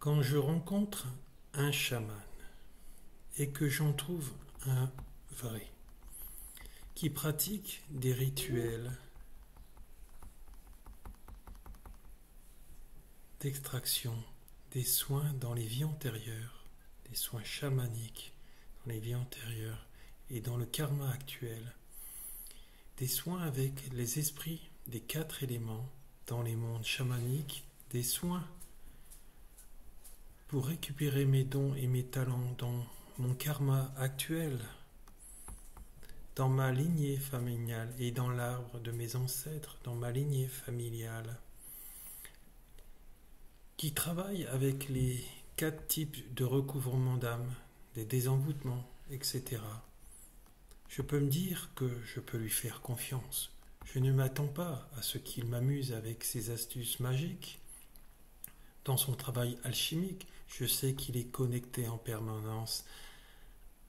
Quand je rencontre un chaman et que j'en trouve un vrai, qui pratique des rituels d'extraction, des soins dans les vies antérieures, des soins chamaniques dans les vies antérieures et dans le karma actuel, des soins avec les esprits des 4 éléments dans les mondes chamaniques, des soins pour récupérer mes dons et mes talents dans mon karma actuel, dans ma lignée familiale et dans l'arbre de mes ancêtres, dans ma lignée familiale, qui travaille avec les 4 types de recouvrement d'âme, des désenvoûtements, etc. Je peux me dire que je peux lui faire confiance. Je ne m'attends pas à ce qu'il m'amuse avec ses astuces magiques. Dans son travail alchimique, je sais qu'il est connecté en permanence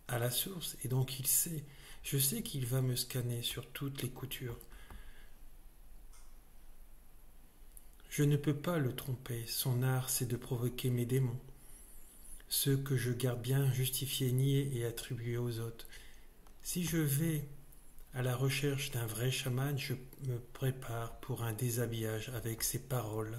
à la source et donc il sait. Je sais qu'il va me scanner sur toutes les coutures. Je ne peux pas le tromper. Son art, c'est de provoquer mes démons. Ceux que je garde bien justifiés, niés et attribués aux autres. Si je vais à la recherche d'un vrai chaman, je me prépare pour un déshabillage avec ses paroles.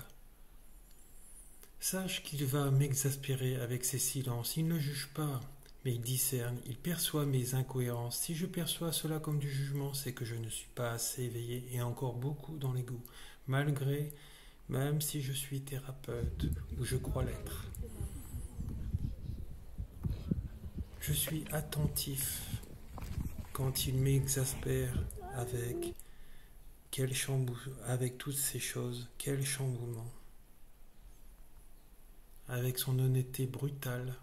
Sache qu'il va m'exaspérer avec ses silences. Il ne juge pas, mais il discerne, il perçoit mes incohérences. Si je perçois cela comme du jugement, c'est que je ne suis pas assez éveillé et encore beaucoup dans l'ego, même si je suis thérapeute ou je crois l'être. Je suis attentif quand il m'exaspère avec avec toutes ces choses, quel chamboulement. Avec son honnêteté brutale,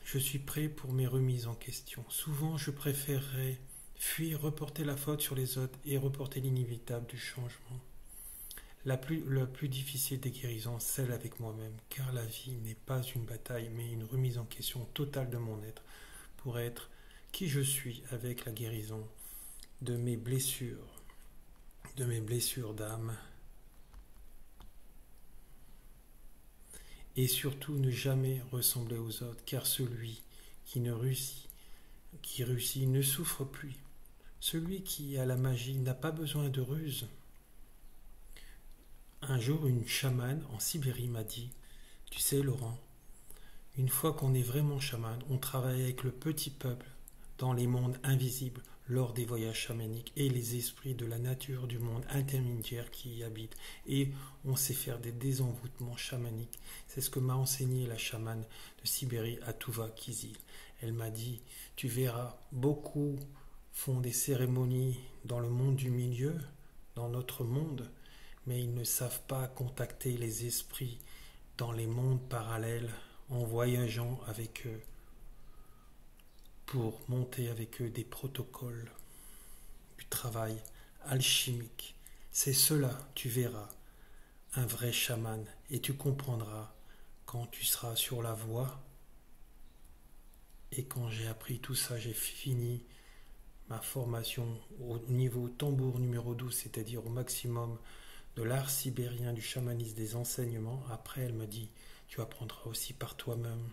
je suis prêt pour mes remises en question. Souvent, je préférerais fuir, reporter la faute sur les autres et reporter l'inévitable du changement. La plus difficile des guérisons, celle avec moi-même, car la vie n'est pas une bataille, mais une remise en question totale de mon être, pour être qui je suis avec la guérison de mes blessures d'âme, et surtout ne jamais ressembler aux autres, car celui qui réussit ne souffre plus. Celui qui a la magie n'a pas besoin de ruse. Un jour, une chamane en Sibérie m'a dit « Tu sais, Laurent, une fois qu'on est vraiment chaman, on travaille avec le petit peuple dans les mondes invisibles lors des voyages chamaniques et les esprits de la nature du monde intermédiaire qui y habitent. Et on sait faire des désenvoûtements chamaniques. C'est ce que m'a enseigné la chamane de Sibérie à Tuva Kizil. Elle m'a dit « Tu verras, beaucoup font des cérémonies dans le monde du milieu, dans notre monde, mais ils ne savent pas contacter les esprits dans les mondes parallèles en voyageant avec eux pour monter avec eux des protocoles du travail alchimique. C'est cela, tu verras, un vrai chaman, et tu comprendras quand tu seras sur la voie. Et quand j'ai appris tout ça, j'ai fini ma formation au niveau tambour numéro 12, c'est-à-dire au maximum de l'art sibérien du chamanisme des enseignements. Après, elle me dit, tu apprendras aussi par toi-même.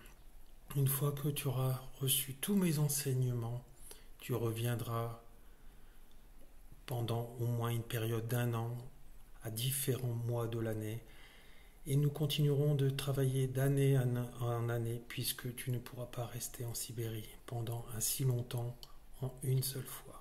Une fois que tu auras reçu tous mes enseignements, tu reviendras pendant au moins une période d'1 an à différents mois de l'année et nous continuerons de travailler d'année en année puisque tu ne pourras pas rester en Sibérie pendant ainsi longtemps en une seule fois.